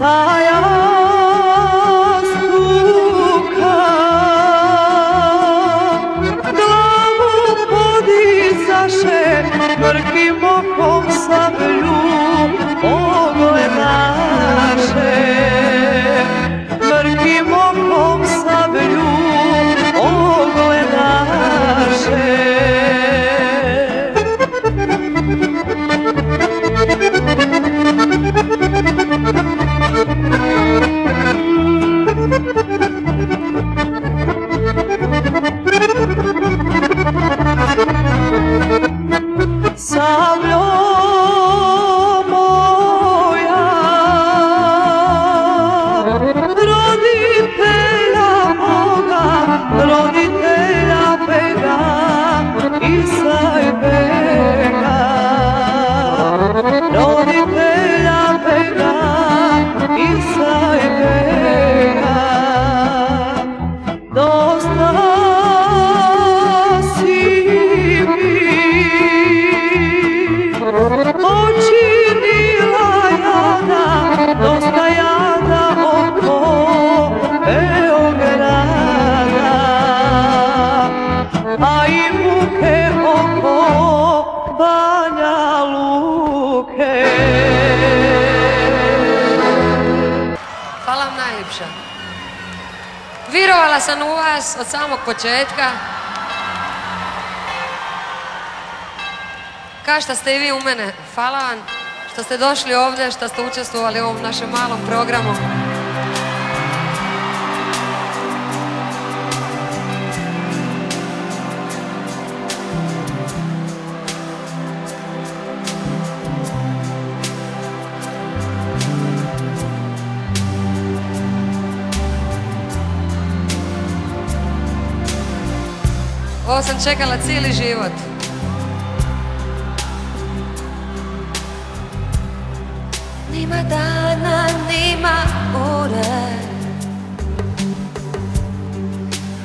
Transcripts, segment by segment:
sa jastuka, glavu podizaše, mrkim okom sablju pogledaše, mrkim okom sablju pogledaše. Sabljo moja, roditelja moga, roditelja bega, Isaj bega, roditelja bega, Isaj bega. Dosta si mi počinila jada, dosta jada oko Beograda, a i muke oko Banja Luke. Hvala vam najljepša. Vjerovala sam u vas od samog početka. Kao što ste i vi u mene. Hvala vam što ste došli ovdje, što ste učestvovali u ovom našem malom programu. Ovo sam čekala cijeli život. Nima dana, nima ure,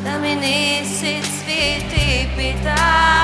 da mi nisi cviti pitanje.